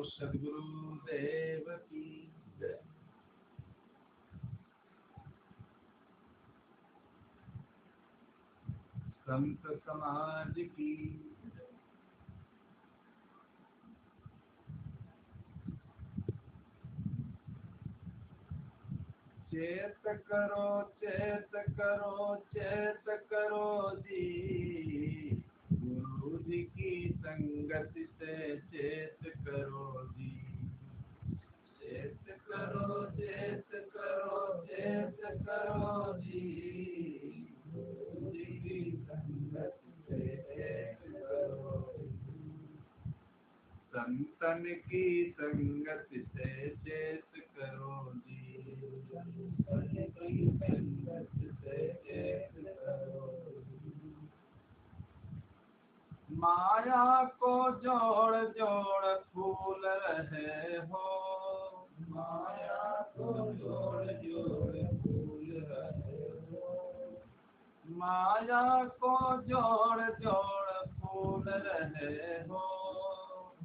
सद्गुरुदेव की जय। संत समाज की जय। चेत करो जी, गुरु जी की संगति से चेत करो जी। चेत करो जी, गुरु जी की संगति से चेत करो जी। संतन की संगति से चेत करो जी। संतन की संगति से चेत करो जी। माया को जोड़ जोड़ फूल रहे हो, माया को जोड़ जोड़ फूल रहे हो। माया को जोड़ जोड़ फूल रहे हो,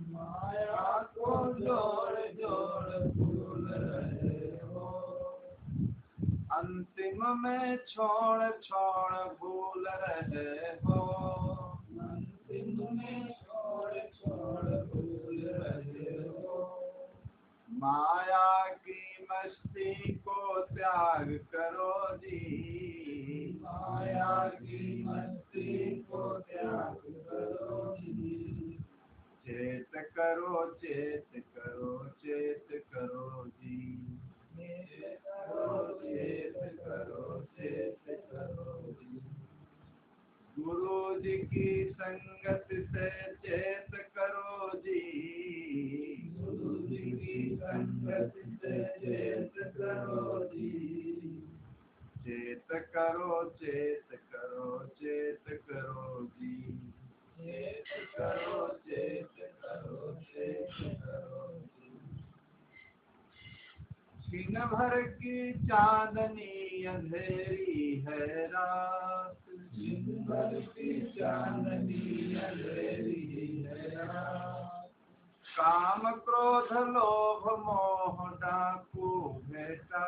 माया को जोड़ जोड़ फूल रहे हो। अंतिम में छोड़ छोड़ भूल रहे हो, अंतिम में छोड़ छोड़ भूल रहे हो। माया की मस्ती को त्याग करो जी, माया की मस्ती को त्याग करो जी। चेत करो जी। चेत करो जी। गुरु जी की संगत से चेत करो जी, गुरु जी की संगत से चेत करो जी। चेत करो जी। चेत करो जी। दिन भर की चांदनी अंधेरी है रात, दिन भर की चांदनी अंधेरी है रात। काम क्रोध लोभ मोह डाकू भेटा,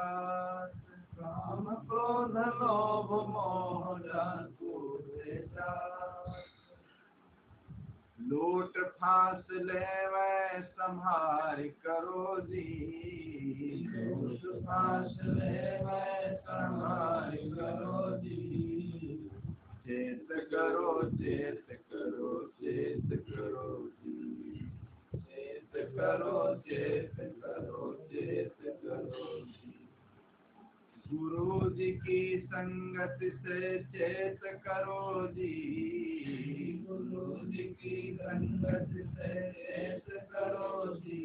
काम क्रोध लोभ मोह डाकू भेटा। लूट फांस ले संहार करो जी, लूट फांस ले संहार करो जी। चेत करो जी। चेत करो जी। गुरु जी की संगत से चेत करो जी, गुरु जी की संगत से चेत करो जी।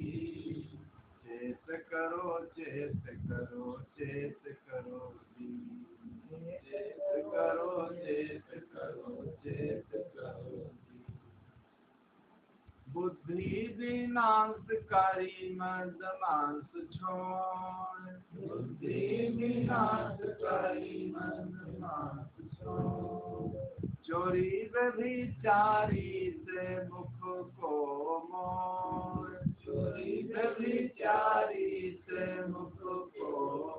चेत करो जी। चेत करो जी। बुद्धि विनाशकारी मद मांस छोड़, बुद्धि विनाशकारी मद मांस छोड़। चोरी व्यभिचारी से मुख को मोड़, चोरी व्यभिचारी से मुख को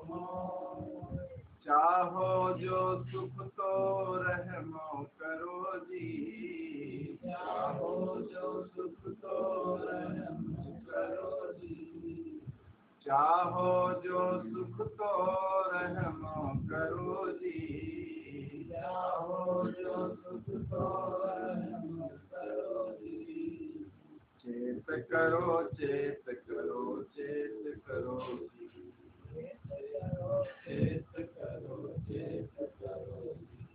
मोड़। चाहो जो सुख तो रहमो करो जी, चाहो जो सुख तो रहमो करो जी। चाहो जो सुख तो रहमो करो जी, चाहो जो सुख तो रहमो करो जी। चेत करो जी।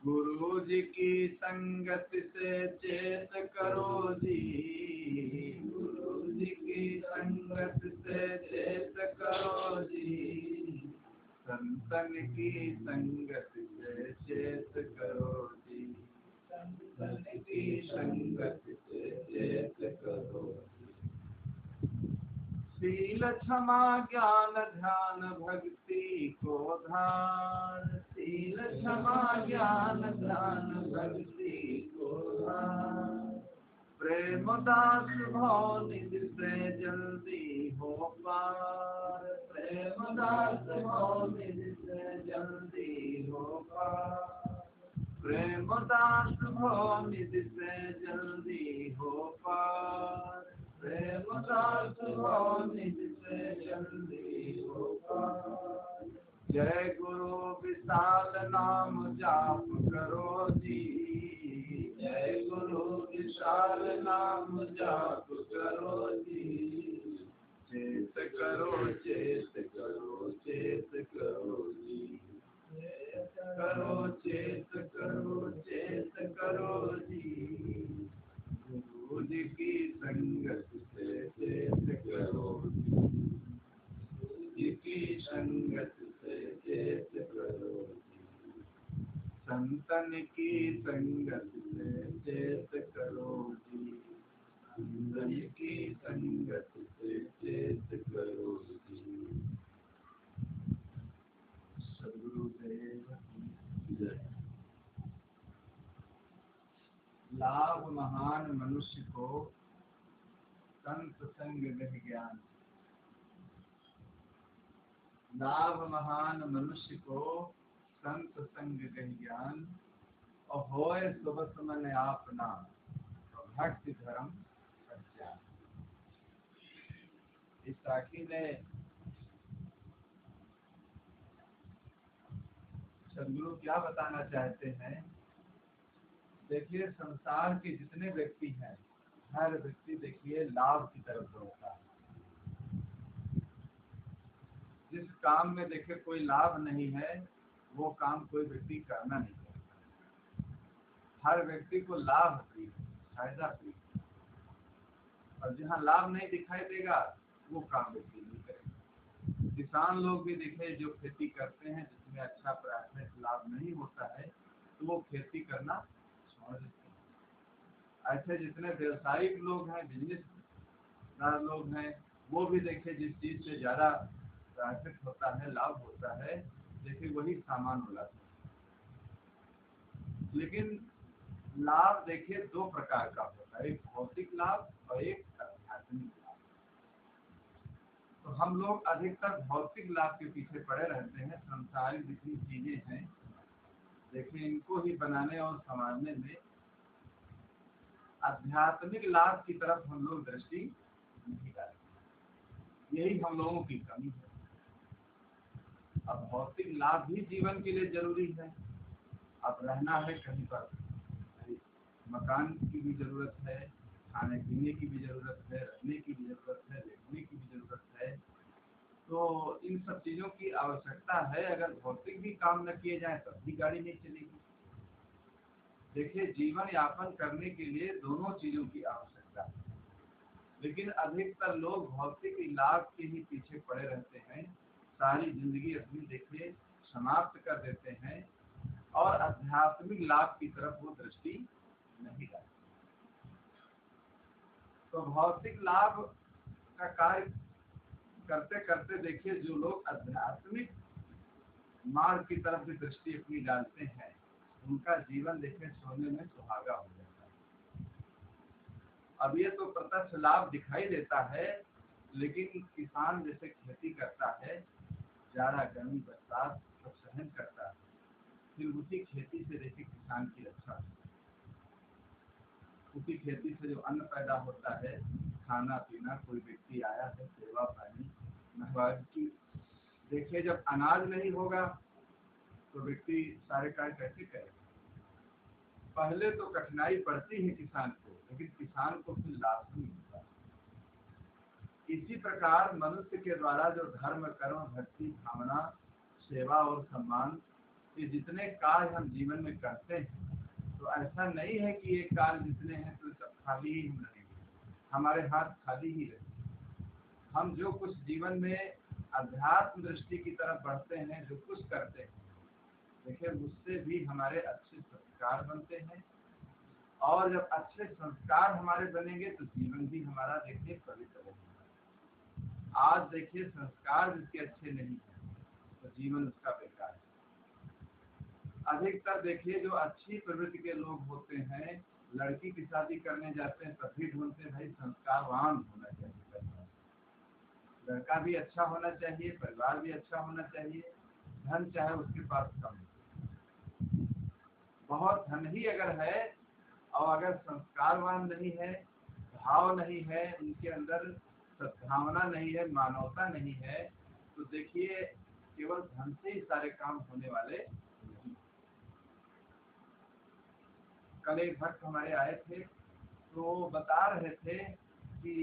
गुरु जी की संगत से चेत करो जी, गुरु जी की संगत से चेत करो जी। संतन की संगत से चेत करो जी, संतन की संगत से चेत करो जी। शील क्षमा ज्ञान ध्यान भक्ति को धार, शील क्षमा ज्ञान ध्यान भक्ति को धार। प्रेम दास भाव निधि से जल्दी हो पार, प्रेम दास भाव निधि से जल्दी हो पार, प्रेम दास भाव निधि से जल्दी हो पार, प्रेम दास भाव निधि से जल्दी हो पार। जय गुरु विशाल नाम जाप करो जी, जय गुरु विशाल नाम जाप करो जी, चेत करो चेत करो चेत करो जी, करो चेत करो चेत करो जी, गुरु जी की संगत से चेत करो जी की संगत से चेत करो जी, संतन की संगत से चेत करो जी, संतन की संगत से चेत करो जी। सद्गुरुदेव की जय। लाभ महान मनुष्य को संत संग गह ज्ञान, लाभ महान मनुष्य को संत संग गह ज्ञान, और होए सुबस मन आपना भक्ति धर्म सज्जान। इस साखी ने सद्गुरु क्या बताना चाहते हैं? देखिए, संसार के जितने व्यक्ति हैं, हर व्यक्ति देखिए लाभ की तरफ दौड़ता है। जिस काम में देखिए कोई लाभ नहीं है, वो काम कोई व्यक्ति करना नहीं चाहता। हर व्यक्ति को लाभ प्रिय, फायदा प्रिय, और जहाँ लाभ नहीं दिखाई देगा वो काम व्यक्ति नहीं करेगा। किसान लोग भी देखे जो खेती करते हैं, जिसमें अच्छा प्राथमिक लाभ नहीं होता है, तो वो खेती करना छोड़ देते हैं। ऐसे जितने व्यवसायिक लोग हैं, बिजनेसदार लोग हैं, वो भी देखे जिस चीज से ज्यादा प्रॉफिट होता है, लाभ होता है, देखिए वही सामान बुलाते हैं। लेकिन लाभ देखिए दो प्रकार का होता है, एक भौतिक लाभ और एक आध्यात्मिक लाभ। तो हम लोग अधिकतर भौतिक लाभ के पीछे पड़े रहते हैं। संसारिक जितनी चीजें हैं देखिए, इनको ही बनाने और संभालने में आध्यात्मिक लाभ की तरफ हम लोग दृष्टि नहीं डालते। यही हम लोगों की कमी है। अब भौतिक लाभ भी जीवन के लिए जरूरी है। अब रहना है कहीं पर, मकान की भी जरूरत है, खाने पीने की भी जरूरत है, रहने की भी जरूरत है, देखने की भी जरूरत है। तो इन सब चीजों की आवश्यकता है। अगर भौतिक भी काम न किए जाए तब भी गाड़ी नहीं चलेगी। देखिए, जीवन यापन करने के लिए दोनों चीजों की आवश्यकता है, लेकिन अधिकतर लोग भौतिक लाभ के ही पीछे पड़े रहते हैं। सारी जिंदगी अपनी देखिए समाप्त कर देते हैं और आध्यात्मिक लाभ की तरफ वो दृष्टि नहीं डालते। तो भौतिक लाभ का कार्य करते करते देखिए, जो लोग आध्यात्मिक मार्ग की तरफ भी दृष्टि अपनी डालते हैं, उनका जीवन देखिए सोने में सुहागा हो जाता है। अब ये तो प्रत्यक्ष लाभ दिखाई देता है, लेकिन किसान जैसे खेती करता है, जाड़ा गर्मी बरसात सब सहन करता है, फिर उसी खेती से देखिए किसान की रक्षा होती है। उसी खेती से जो अन्न पैदा होता है, खाना पीना, कोई व्यक्ति आया है, सेवा पानी महवाज की, देखिए जब अनाज नहीं होगा तो व्यक्ति सारे कार्य कैसे करेगा? पहले तो कठिनाई पड़ती है किसान को, लेकिन किसान को फिर लाभ नहीं मिलता। इसी प्रकार मनुष्य के द्वारा जो धर्म, कर्म, भक्ति, भावना, सेवा और सम्मान, ये जितने कार्य हम जीवन में करते हैं, तो ऐसा नहीं है कि ये कार्य जितने हैं तो सब खाली ही रहेंगे, हमारे हाथ खाली ही रहेंगे। हम जो कुछ जीवन में अध्यात्म दृष्टि की तरफ बढ़ते हैं, जो कुछ करते हैं, देखिए उससे भी हमारे अच्छे संस्कार बनते हैं, और जब अच्छे संस्कार हमारे बनेंगे तो जीवन भी हमारा देखिए पवित्र बनेगा। आज देखिए संस्कार जिसके अच्छे नहीं है तो जीवन उसका बेकार है। अधिकतर देखिए जो अच्छी प्रवृत्ति के लोग होते हैं, लड़की की शादी करने जाते हैं तब भी ढूंढते हैं भाई संस्कारवान होना चाहिए, लड़का भी अच्छा होना चाहिए, परिवार भी अच्छा होना चाहिए, धन चाहे उसके पास कम हो। बहुत धन ही अगर है और अगर संस्कारवान नहीं है, भाव नहीं है, उनके अंदर सद्भावना नहीं है, मानवता नहीं है, तो देखिए केवल धन से ही सारे काम होने वाले नहीं। कल एक भक्त हमारे आए थे तो बता रहे थे कि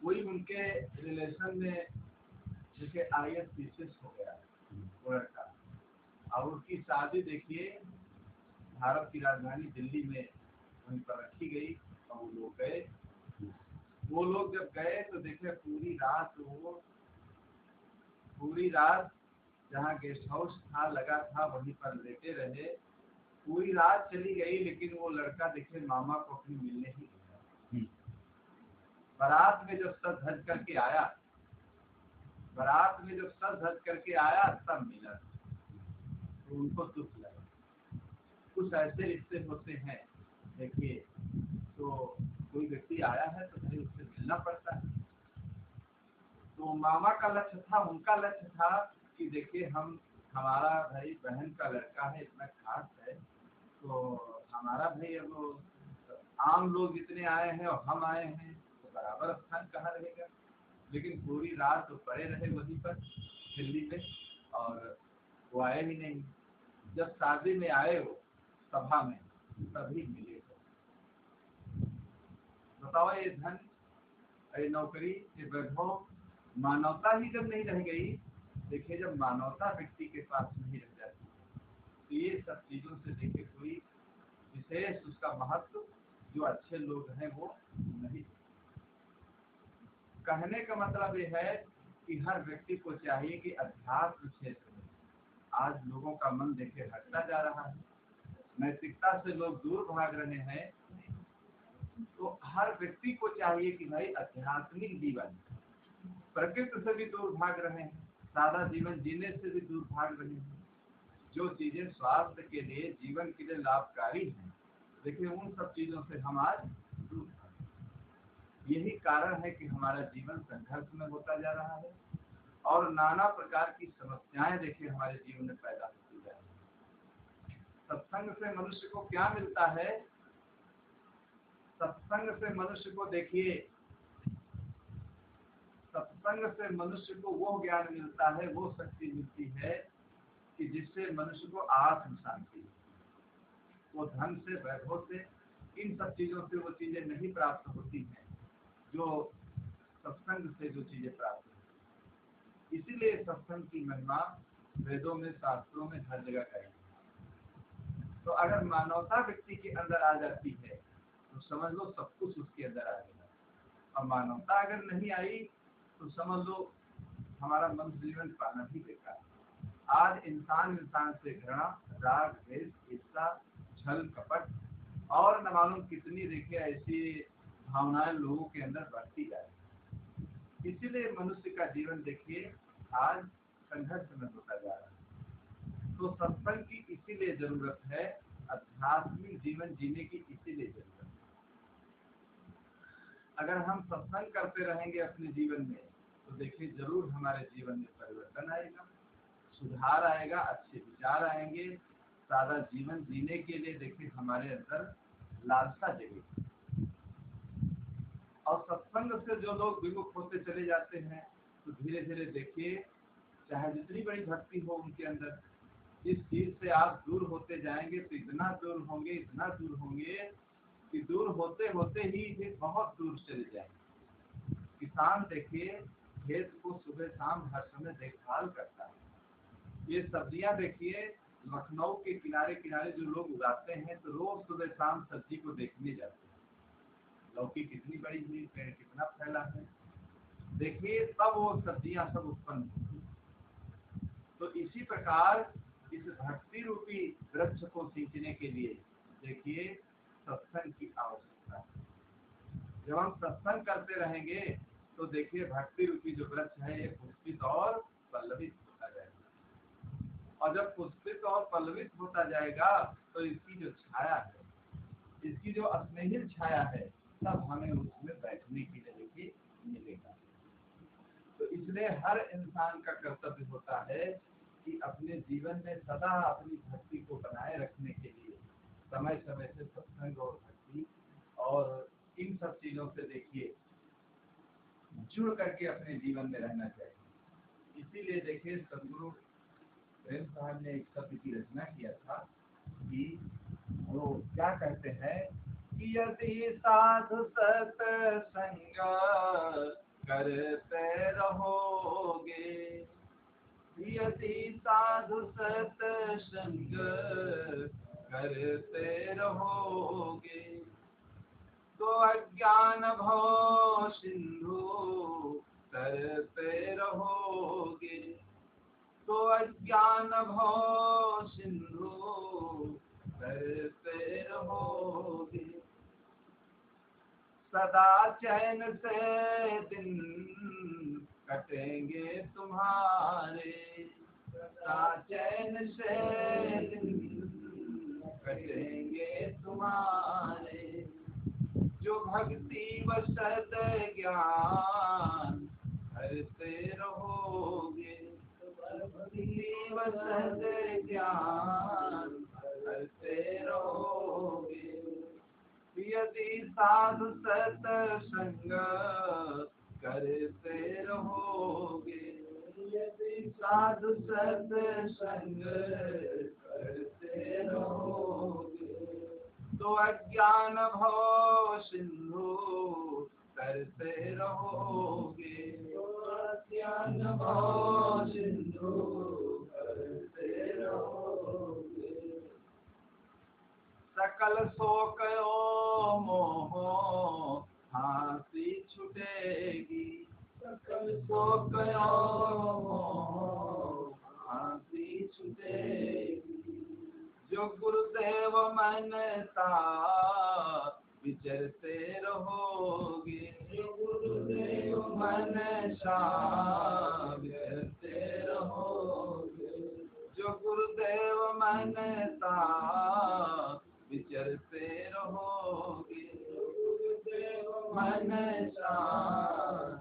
कोई उनके रिलेशन में जैसे IAS पीसीएस हो गया वो लड़का, और उसकी शादी देखिए भारत की राजधानी दिल्ली में वहीं पर रखी गई और वो लोग गए। वो लोग जब गए तो देखे पूरी रात जहाँ गेस्ट हाउस था लगा था वहीं पर लेटे रहे। पूरी रात चली गई लेकिन वो लड़का देखे मामा को अपनी मिलने ही गया। बारात में जब सज धज करके आया, तब मिला तो उनको दुख लगा। कुछ ऐसे रिश्ते होते हैं देखिए, तो कोई व्यक्ति आया है तो भाई उससे मिलना पड़ता है। तो मामा का लक्ष्य था, उनका लक्ष्य था कि देखिए हमारा भाई बहन का लड़का है, इतना खास है, तो हमारा भाई अब आम लोग जितने आए हैं और हम आए हैं तो बराबर स्थान कहाँ रहेगा। लेकिन पूरी रात तो पड़े रहे वहीं पर दिल्ली में और वो आए ही नहीं। जब शादी में आए वो सभा में तभी मिले। बताओ ये धन, ये नौकरी, ये वैभव, मानवता ही जब नहीं रह गई। देखिए जब मानवता व्यक्ति के पास नहीं रह जाती तो ये सब चीजों से देखिए कोई विशेष उसका महत्व जो अच्छे लोग हैं वो नहीं। कहने का मतलब ये है कि हर व्यक्ति को चाहिए कि अध्यात्म क्षेत्र में आज लोगों का मन देखिए हटता जा रहा है, नैतिकता से लोग दूर भाग रहे हैं। तो हर व्यक्ति को चाहिए कि भाई आध्यात्मिक जीवन, प्रकृति से भी दूर भाग रहे हैं, सादा जीवन जीने से भी दूर भाग रहे हैं। जो चीजें स्वास्थ्य के लिए, जीवन के लिए लाभकारी हैं, देखिए उन सब चीजों से हम आज दूर भाग। यही कारण है कि हमारा जीवन संघर्ष में होता जा रहा है और नाना प्रकार की समस्याएं देखिए हमारे जीवन में पैदा होती जा रही है। सत्संग से मनुष्य को क्या मिलता है? सत्संग से मनुष्य को देखिए, सत्संग से मनुष्य को वो ज्ञान मिलता है, वो शक्ति मिलती है कि जिससे मनुष्य को आत्म शांति, वो धन से, वैभव से, इन सब चीजों से वो चीजें नहीं प्राप्त होती हैं जो सत्संग से जो चीजें प्राप्त होती। इसीलिए सत्संग की महिमा वेदों में, शास्त्रों में हर जगह कही। तो अगर मानवता व्यक्ति के अंदर आ जाती है तो समझ लो सब कुछ उसके अंदर आ गया, और मानवता अगर नहीं आई तो समझ लो हमारा मनुष्य जीवन पाना भी बेकार। आज इंसान से घृणा, राग, द्वेष, ईर्ष्या, छल, कपट और न मालूम कितनी देखिए ऐसी भावनाएं लोगों के अंदर बढ़ती जा रही। इसीलिए मनुष्य का जीवन देखिए आज संघर्ष में होता जा रहा है। तो सत्संग की इसीलिए जरूरत है, आध्यात्मिक जीवन जीने की इसीलिए जरूरत है। अगर हम सत्संग करते रहेंगे अपने जीवन में तो देखिए जरूर हमारे जीवन में परिवर्तन आएगा, सुधार आएगा, अच्छे विचार आएंगे, सादा जीवन जीने के लिए देखिए हमारे अंदर लालसा जगेगी। और सत्संग से जो लोग विमुख होते चले जाते हैं तो धीरे धीरे देखिए चाहे जितनी बड़ी भक्ति हो उनके अंदर, इस चीज से आप दूर होते जाएंगे तो इतना दूर होंगे कि दूर होते होते ही फिर बहुत दूर चले जाएंगे। किसान देखिए खेत को सुबह शाम हर समय देखभाल करता है। ये सब्जियां देखिए लखनऊ के किनारे किनारे जो लोग उगाते हैं तो रोज सुबह शाम सब्जी को देखने जाते हैं, लौकी कितनी बड़ी हुई, पेड़ कितना फैला है, देखिए तब वो सब्जियां सब उत्पन्न होती। तो इसी प्रकार इस भक्ति रूपी वृक्ष को सींचने के लिए देखिए सत्संग की आवश्यकता है। जब हम सत्संग करते रहेंगे तो देखिए भक्ति रूपी जो वृक्ष है ये पुष्पित और पल्लवित होता जाएगा। और जब पुष्पित और पल्लवित होता जाएगा तो इसकी जो छाया है, इसकी जो स्नेहित छाया है, तब हमें उसमें बैठने के लिए देखिए मिलेगा। तो इसलिए हर इंसान का कर्तव्य होता है कि अपने जीवन में सदा अपनी भक्ति को बनाए रखने के लिए समय समय से सत्संग और भक्ति और इन सब चीजों से देखिए जुड़ करके अपने जीवन में रहना चाहिए। इसीलिए देखिए सदगुरु प्रेम साहब ने एक शब्द की रचना किया था कि वो क्या कहते हैं कि यदि साधु सत्संग करते रहोगे, यदि साधु सत्संग करते रहोगे, तो अज्ञान भव सिंधु तरते रहोगे, तो अज्ञान भव सिंधु तरते रहोगे। सदा चैन से दिन कटेंगे तुम्हारे, सदा चैन से दिन कटेंगे तुम्हारे, जो भक्ति व सद ज्ञान हरते रहोगे, भक्ति व सद ज्ञान हरते रहोगे। यदि साधु सत्संग करते रहोगे, यदि साधु सत्संग करते रहोगे, तो अज्ञान भव सिंधु तरते रहोगे, तो अज्ञान भव सिंधु तरते रहोगे। सकल शोक मोह फांसी छुटेगी, सकल शोक मोह फांसी छुटेगी, जो गुरुदेव मनसा विचरते रहोगे, जो गुरुदेव मनसा विचरते रहोगे, जो गुरुदेव मनसा विचरते रहोगे, गुरुदेव मनसा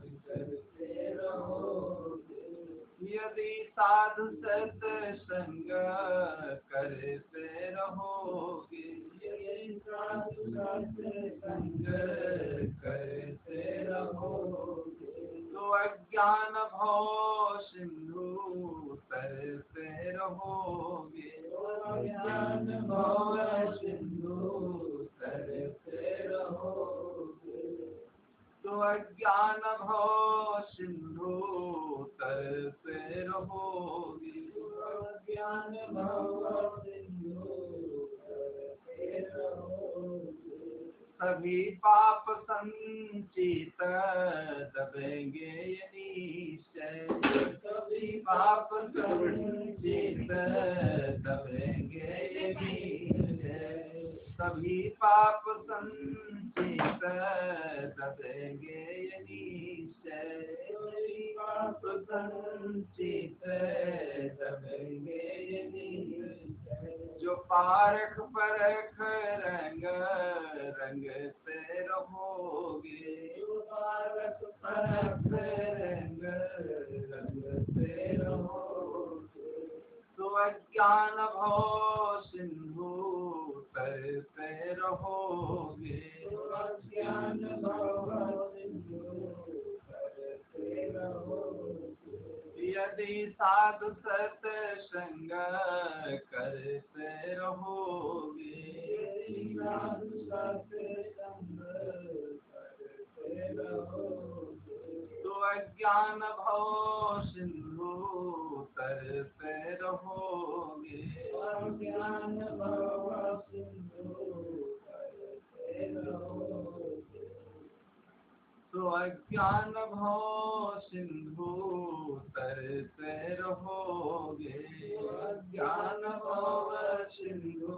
विचरते रहोगे। यदि साधु सत्संग करते रहोगे, यदि साधु सत्संग करते रहोगे, तो अज्ञान भव सिंधु तरते रहोगे, अज्ञान भव सिंधु तरते रहोगे, तो अज्ञान भव सिंधु तरते रहोगे, अज्ञान भव सिंधु तरते रहोगे। सभी पाप संचित दबेंगे ये निश्चय, सभी पाप संचित दबेंगे ये निश्चय, सभी पाप संचित दबेंगे ये निश्चय, सभी पाप संचित दबेंगे ये निश्चय, जो पारख परख रंग रंगते रहोगे, जो पारख परख रंग रंगते रहोगे, तो अज्ञान भव सिंधु तरते रहोगे, तो अज्ञान भव सिंधु तरते रहोगे। यदि साधु सत्संग करते रहोगे, यदि साधु सत्संग करते रहोगे, तो अज्ञान भव सिंधु तरते रहोगे, अज्ञान भव सिंधु तरते रहोगे, तो अज्ञान भव सिंधु तरते रहोगे, अज्ञान भव सिंधु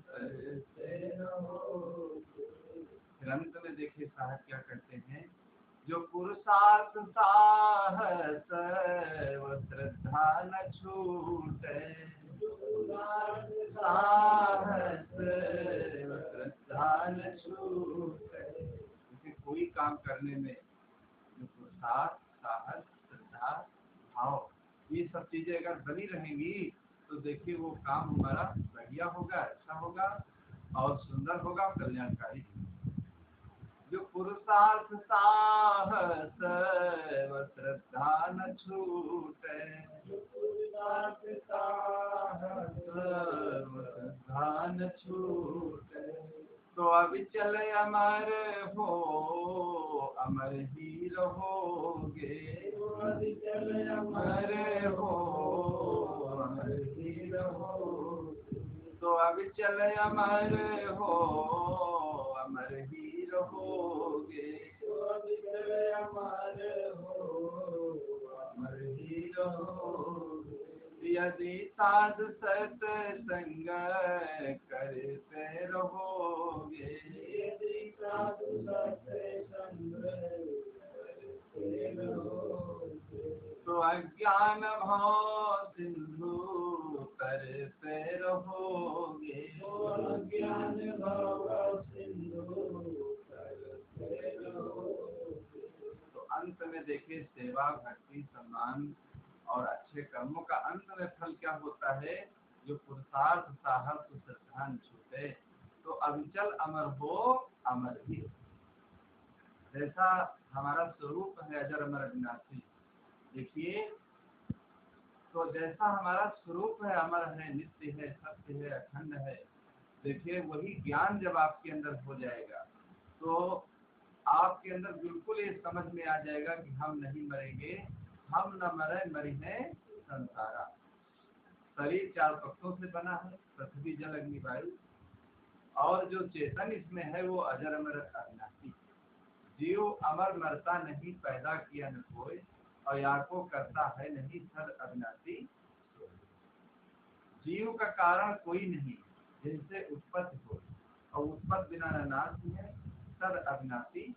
तरते रहोगे। फिर अंत में देखिए साहब क्या करते हैं जो पुरुषार्थ साहस वो श्रद्धा न छूटे, साहस वो श्रद्धा न छूटे। कोई काम करने में जो पुरुषार्थ साहस श्रद्धा भाव ये सब चीजें अगर बनी रहेंगी तो देखिए वो काम हमारा बढ़िया होगा, अच्छा होगा और सुंदर होगा, कल्याणकारी। जो पुरुषार्थ साहस व श्रद्धा न छूटे, पुरुषार्थ साहस व श्रद्धा न छूटे, तो अविचल अमर हो अमर ही रहोगे, अविचल अमर हो अमर ही रहोगे, तो अविचल अमर हो अमर ही रहोगे, तो अविचल अमर हो अमर ही रहोगे। यदि साध सत्संग करते रहोगे, यदि साध सत्संग करते रहोगे, तो अज्ञान भाव सिंधु करते रहोगे, तो अज्ञान भाव सिंधु करते रहोगे। तो अंत में देखिए सेवा भक्ति सम्मान और अच्छे कर्मों का अंत में फल क्या होता है? जो पुरुषार्थ साहस श्रद्धा न छूटे, तो अविचल अमर हो अमर ही। जैसा हमारा स्वरूप है अजर अमर अविनाशी, देखिए तो जैसा हमारा स्वरूप है अमर है, नित्य है, सत्य है, अखंड है, देखिए वही ज्ञान जब आपके अंदर हो जाएगा तो आपके अंदर बिल्कुल ये समझ में आ जाएगा कि हम नहीं मरेंगे, हम न मरे मरी है संसारा। शरीर 4 पक्षों से बना है, पृथ्वी जल अग्नि वायु, और जो चेतन इसमें है वो अजर अमर अविनाशी। जीव अमर मरता नहीं, पैदा किया न कोई, और या को करता है नहीं, सद अविनाशी। जीव का कारण कोई नहीं, जिनसे उत्पत्ति हो, और उत्पत्ति बिना न नाश है, सद अविनाशी।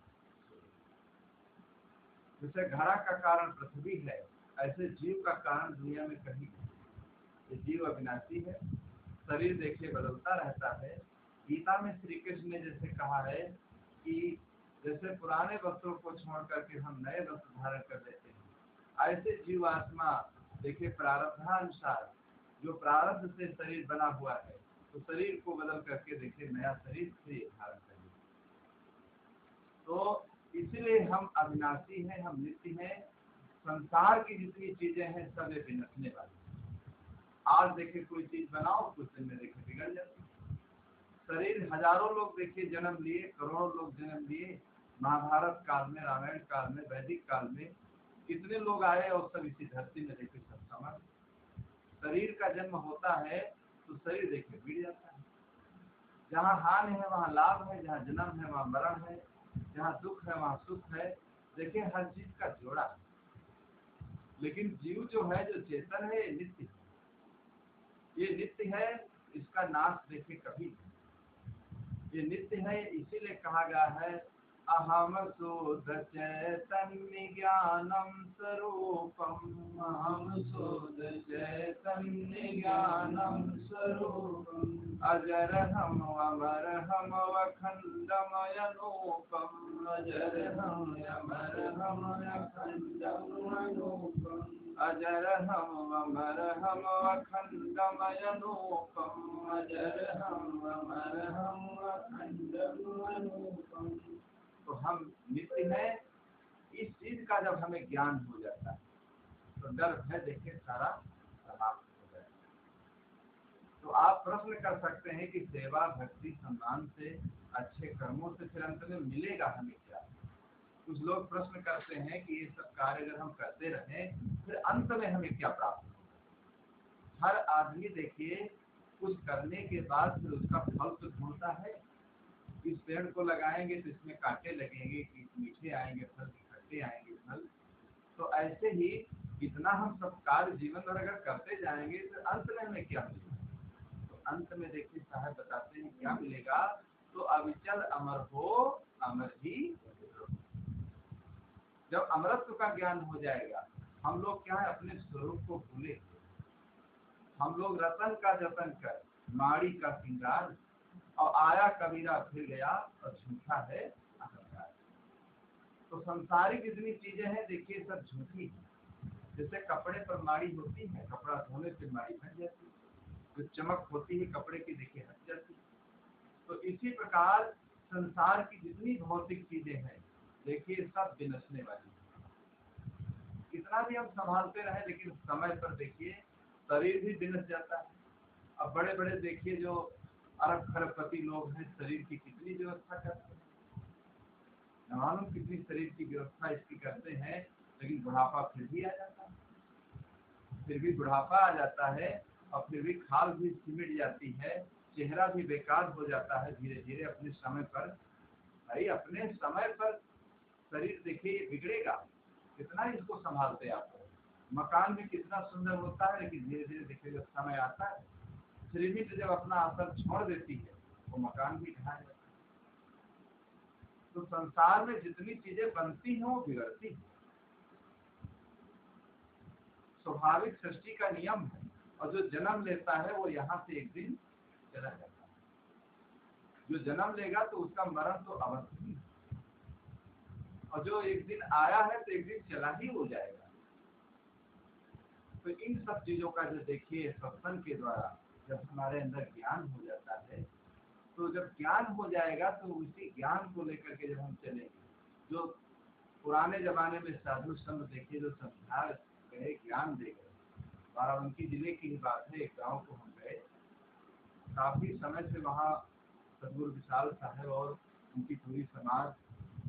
जैसे घड़ा का कारण पृथ्वी है, ऐसे जीव का कारण दुनिया में कहीं नहीं। जीव अविनाशी है। शरीर देखिए बदलता रहता है। गीता में श्री कृष्ण ने जैसे कहा है कि जैसे पुराने वस्त्रों को छोड़ करके हम नए वस्त्र धारण कर लेते हैं, ऐसे जीव आत्मा देखिए प्रारब्धानुसार जो प्रारब्ध से शरीर बना हुआ है, तो शरीर को बदल करके देखिए नया शरीर से धारण करेंगे। तो इसीलिए हम अविनाशी हैं, हम नित्य हैं। संसार की जितनी चीजें हैं सब ये बिनसने वाली। आज देखिए कोई चीज बनाओ, कुछ दिन में देखिए बिगड़ जाती है। शरीर हजारों लोग देखिए जन्म लिए, करोड़ों लोग जन्म लिए, महाभारत काल में, रामायण काल में, वैदिक काल में कितने लोग आए और सब इसी धरती में देखिए सब समाज। शरीर का जन्म होता है तो शरीर देखिए बिगड़ जाता है। जहाँ हानि है वहाँ लाभ है, जहाँ जन्म है वहाँ मरण है, जहाँ दुख है वहाँ सुख है। देखिए हर चीज का जोड़ा है। लेकिन जीव जो है, जो चेतन है, ये नित्य है। ये नित्य है, इसका नाश देखिए कभी नहीं। ये नित्य है, इसीलिए कहा गया है अहम शुद्ध चैतन्य ज्ञानम स्वरूपम, अहम शुद्ध चैतन्य ज्ञानम स्वरूपम, अजर हम अमर हम अखंडमय रूपम, अजर हम अमर हम अखंडमय रूपम, अजर हम अमर हम अखंडमय रूपम, अजर हम अमर हम अखंडमय रूपम। तो हम नित्य हैं। इस चीज का जब हमें ज्ञान हो जाता है तो डर भय देखिए सारा समाप्त हो जाएगा। तो आप प्रश्न कर सकते हैं कि सेवा भक्ति सम्मान से, अच्छे कर्मों से फिर अंत में मिलेगा हमें क्या? कुछ लोग प्रश्न करते हैं कि ये सब कार्य अगर हम करते रहें फिर अंत में हमें क्या प्राप्त होगा? हर आदमी देखिए कुछ करने के बाद फिर उसका फल तो ढूंढता है। इस पेड़ को लगाएंगे तो इसमें कांटे लगेंगे, कि मीठे आएंगे फल, खट्टे आएंगे फल। तो ऐसे ही इतना हम सब कार्य जीवन भर अगर करते जाएंगे तो अंत में हमें क्या मिलेगा? तो अंत में देखिए साहब बताते हैं क्या मिलेगा। तो अविचल अमर हो अमर ही। जब अमृत का ज्ञान हो जाएगा, हम लोग क्या है अपने स्वरूप को भूले, हम लोग रतन का जतन कर माड़ी का श्रृंगार, और आया कबीरा फिर गया और झूठा है अहंकार। तो संसारिक जितनी चीजें हैं देखिए सब झूठी है। जैसे कपड़े पर माड़ी होती है, कपड़ा धोने से माड़ी हट जाती है, जो चमक होती है कपड़े की देखिए हट जाती है। तो इसी प्रकार संसार की जितनी भौतिक चीजें हैं देखिए सब विनशने वाली है। कितना भी हम संभालते रहे लेकिन समय पर देखिए शरीर भी विनश जाता है। अब बड़े बड़े देखिए जो अरब खरबपति लोग हैं, शरीर की कितनी व्यवस्था करते हैं, न मालूम कितनी शरीर की व्यवस्था इसकी करते हैं, लेकिन बुढ़ापा फिर भी आ जाता है, फिर भी बुढ़ापा आ जाता है, और फिर भी खाल भी सिमट जाती है, चेहरा भी बेकार हो जाता है धीरे धीरे अपने समय पर। भाई अपने समय पर शरीर देखिए बिगड़ेगा, कितना इसको संभालते आप। मकान भी कितना सुंदर होता है, लेकिन धीरे धीरे देखिए जब समय आता है, शरीर जब अपना असर छोड़ देती है वो मकान भी ढहा जाता है। तो संसार में जितनी चीजें बनती हैं वो बिगड़ती है, स्वाभाविक सृष्टि का नियम है। और जो जन्म लेता है वो यहाँ से एक दिन चला जाता है, जो जन्म लेगा तो उसका मरण तो अवश्य ही, और जो एक दिन आया है तो एक दिन चला ही हो जाएगा। तो इन सब चीजों का जो देखिए सत्संग के द्वारा जब हमारे अंदर ज्ञान हो जाता है, तो जब ज्ञान हो जाएगा तो उसी ज्ञान को लेकर के जब हम चलेंगे, जो पुराने जमाने में साधु संत देखिए जो समझा गए ज्ञान दे गए। बाराबंकी जिले की ही बात है, एक गांव को हम गए, काफी समय से वहाँ सदगुरु विशाल साहब और उनकी पूरी समाज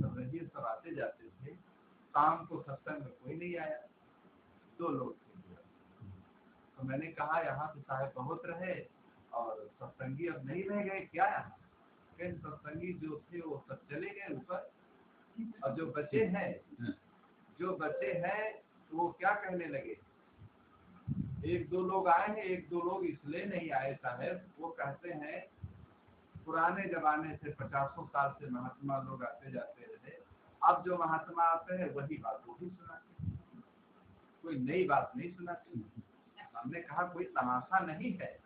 सब रही, सब आते जाते थे। शाम को सत्संग में कोई नहीं आया, 2 लोग थे। तो मैंने कहा यहाँ तो साहब बहुत रहे और सत्संगी अब नहीं रह गए क्या यहाँ? कहीं सत्संगी जो थे वो सब चले गए ऊपर, और जो बचे हैं तो वो क्या कहने लगे, 1-2 लोग आए हैं, 1-2 लोग इसलिए नहीं आए साहब, वो कहते हैं पुराने जमाने से 50 साल से महात्मा लोग आते जाते रहे, अब जो महात्मा आते हैं वही बात वो भी सुनाते हैं, कोई नई बात नहीं सुनाते। हमने कहा कोई तमाशा नहीं है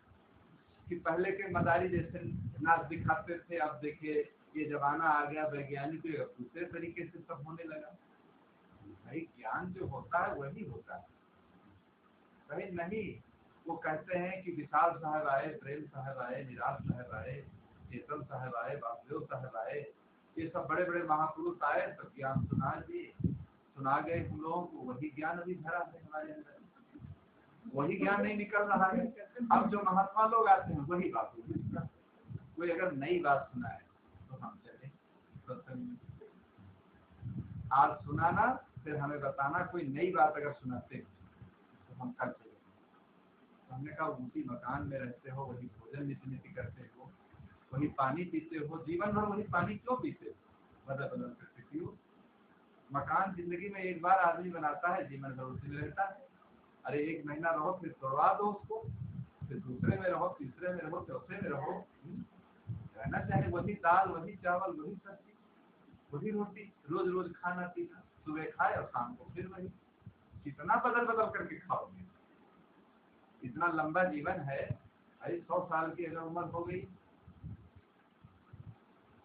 कि पहले के मदारी जैसे नाच दिखाते थे, अब देखिए ये जमाना आ गया वैज्ञानिक, दूसरे तरीके से सब होने लगा। भाई ज्ञान जो होता है वही होता है, भाई नहीं। वो कहते हैं कि विशाल साहब आए, प्रेम साहब आए, निराश साहब आए, चेतन साहब आए, वासुदेव साहब आए, ये सब बड़े बड़े महापुरुष आए, सब ज्ञान सुना दिए, सुना गए हम लोगों को, वही ज्ञान अभी भरा है हमारे अंदर, वही ज्ञान नहीं निकल रहा है। अब जो महात्मा लोग आते हैं वही बात होगी, कोई अगर नई बात सुनाए तो हम चले सत्संग, आज सुनाना फिर हमें बताना, कोई नई बात अगर सुनाते तो हम कल चले। तो हमने कहा उसी मकान में रहते हो, वही भोजन नीति करते हो, वही पानी पीते हो, जीवन भर वही पानी क्यों पीते हो, बदल बदल करके पियो। मकान जिंदगी में एक बार आदमी बनाता है, जीवन भर उसी में रहता है। अरे 1 महीना रहो फिर तोड़वा दो उसको, फिर दूसरे में रहो, तीसरे में रहो, चौथे में रहो, रहना चाहे वही दाल, वही चावल, वही सब्जी, वही रोटी, रोज रोज खाना पीना, सुबह खाए और शाम को फिर वही, कितना बदल बदल करके खाओगे। इतना लंबा जीवन है, अरे 100 साल की अगर उम्र हो गई,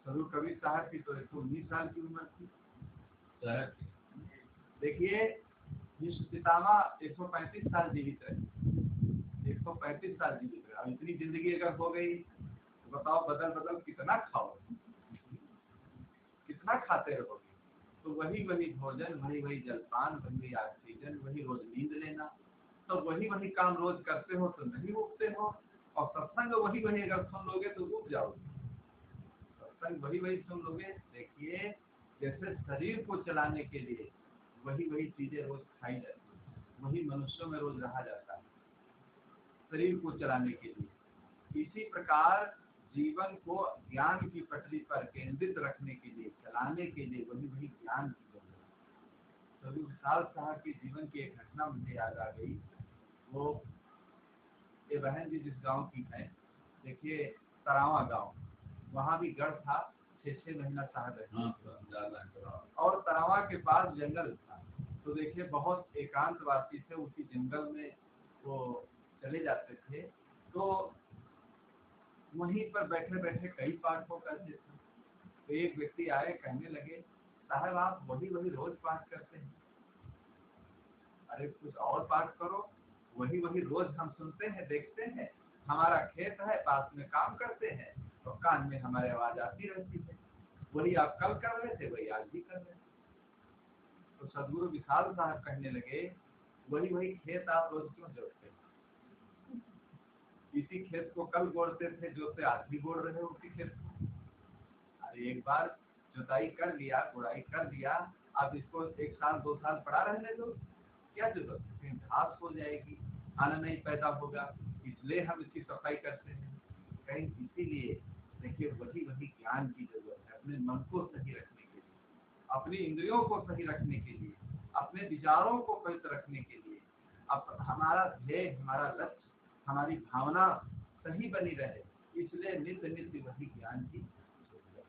सदगुरु कबीर साहब की तो 119 साल की उम्र थी। देखिए विश्व पितामह 135 साल जीवित रहे, 135 साल जीवित रहे। अब इतनी जिंदगी अगर हो गई तो बताओ बदल बदल कितना खाओगे, कितना खाते रहोगे। तो वही वही भोजन, वही वही जलपान, वही वही ऑक्सीजन, वही रोज नींद लेना, तो वही वही काम रोज करते हो तो नहीं उगते हो, और सत्संग वही वही अगर सुन लोगे तो उग जाओगे, सत्संग वही वही सुन लोगे। देखिए जैसे शरीर को चलाने के लिए वही वही चीजें रोज खाई जाती है, वही मनुष्यों में रोज रहा जाता है शरीर को चलाने के लिए। इसी प्रकार जीवन को ज्ञान की पटरी पर केंद्रित रखने के लिए, चलाने के लिए वही वही ज्ञान की जरूरत है। सदगुरु विशाल साहब के जीवन की एक घटना मुझे याद आ गई। वो ये बहन जी जिस गांव की है, देखिए तरावा गांव, वहाँ भी गढ़ था, 6-6 महीना साहब रहे। और तरावा के पास जंगल था, तो देखिए बहुत एकांतवासी थे, उसी जंगल में वो चले जाते थे, तो वहीं पर बैठे बैठे कई पाठ हो करते थे। तो एक व्यक्ति आए, कहने लगे साहब आप वही रोज पाठ करते हैं। अरे कुछ और पाठ करो। वही रोज हम सुनते हैं, देखते हैं, हमारा खेत है, पास में काम करते हैं, तो कान में हमारे आवाज आती रहती है। वही आप कल कर रहे थे, वही आज भी कर रहे थे। तो सदगुरु विशाल साहब कहने लगे वही खेत आप रोज क्यों जोड़ते हैं? इसी खेत को कल गोड़ते थे, जोते आज भी गोड़ रहे हो उसी खेत को। अरे एक बार जुताई कर लिया, गुड़ाई कर लिया, अब इसको 1 साल 2 साल पड़ा रहने दो, क्या जरूरत है? फिर घास हो जाएगी, अन्न नहीं पैदा होगा, इसलिए हम इसकी सफाई करते हैं। कहीं इसीलिए देखिए वही ज्ञान की जरूरत है, अपने मन को सही रखने के लिए, अपनी इंद्रियों को सही रखने के लिए, अपने विचारों को पवित्र रखने के लिए, अब हमारा ध्येय, हमारा लक्ष्य, हमारी भावना सही बनी रहे, इसलिए नित्य नित्य वही ज्ञान की जरूरत है।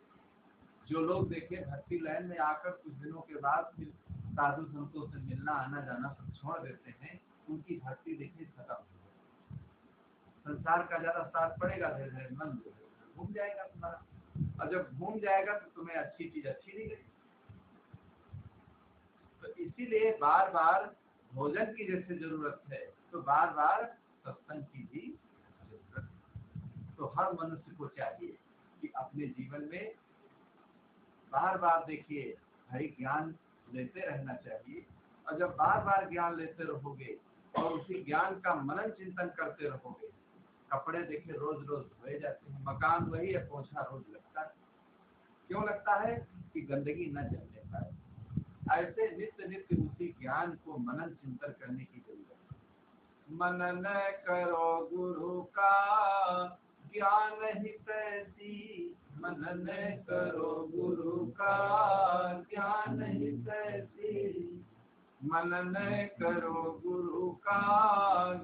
जो लोग देखे भक्ति लाइन में आकर कुछ दिनों के बाद फिर साधु संतों से मिलना आना जाना सब छोड़ देते हैं, उनकी भक्ति देखिए खत्म हो जाएगी। संसार का ज्यादा साथ पड़ेगा, धीरे धीरे मन घूम जाएगा तुम्हारा, और जब घूम जाएगा तो तुम्हें अच्छी चीज अच्छी नहीं लगेगी। तो इसीलिए बार बार भोजन की जैसे जरूरत है, तो बार बार सत्संग की भी जरूरत है। तो हर मनुष्य को चाहिए कि अपने जीवन में बार बार देखिए भाई ज्ञान लेते रहना चाहिए। और जब बार बार ज्ञान लेते रहोगे और उसी ज्ञान का मनन चिंतन करते रहोगे, कपड़े देखिए रोज रोज धोए जाते हैं, मकान वही है, पोछा रोज लगता है। क्यों लगता है? कि गंदगी न जमने पाए। ऐसे नित्य नित्य उसी ज्ञान को मनन चिंतन करने की जरूरत है। मनन करो गुरु का ज्ञान हितैषी, मनन करो गुरु का ज्ञान हितैषी, मनन करो गुरु का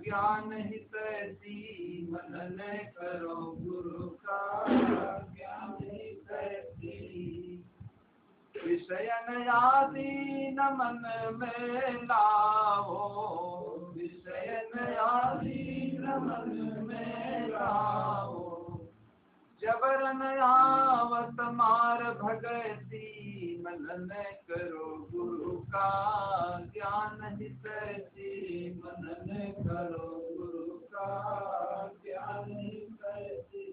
ज्ञान हितैषी, मनन करो गुरु का ज्ञान हितैषी। विषयन आदि न मन में लाओ, विषयन आदि न मन में लाओ, जबरन आवत मार भगति, मनन करो गुरु का ज्ञान हितैषी, मनन करो गुरु का ज्ञान हितैषी।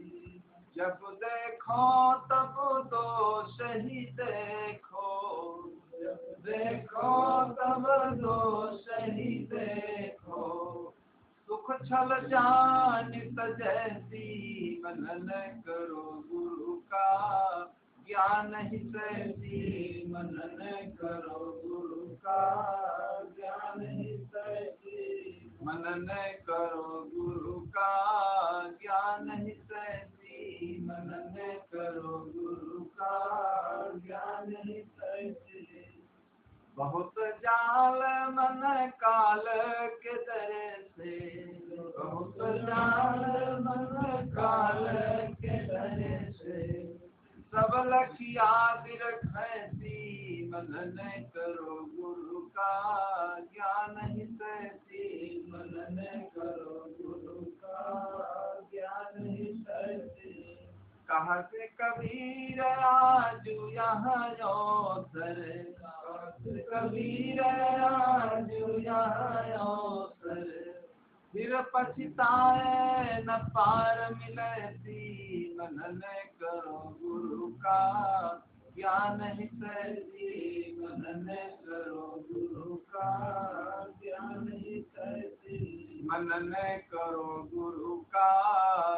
जब देखो तब दोष ही देखो, जब देखो तब दोष ही देखो, सुख छल जानित जैसी, मनन करो गुरु का ज्ञान हितैषी, मनन करो गुरु का ज्ञान हितैषी, मनन करो गुरु का ज्ञान हितैषी, मनन करो गुरु का ज्ञान हितैषी। बहुत जाल मन काल के दर से, बहुत जाल मन काल के दर से, सब लखिया बिरखैसी, मनन करो गुरु का ज्ञान हितैषी, मनन करो गुरु का ज्ञान हितैषी। कहते कबीर आजू यहाँ अवसर, कहते कबीर आजू यहाँ अवसर, फिर पछताए न पार मिलती, मनन करो गुरु का ज्ञान हितैषी, मनन करो गुरु का ज्ञान हितैषी, मनन करो गुरु का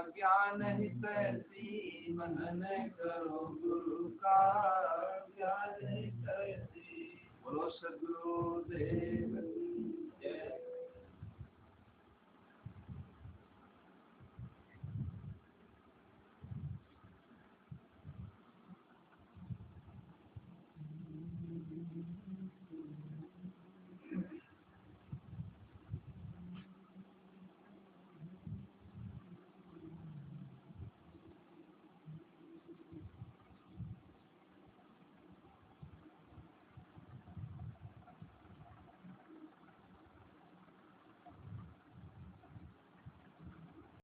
ज्ञान हितैषी, मनन करो गुरु का ज्ञान हितैषी। बोलो सद्गुरुदेव।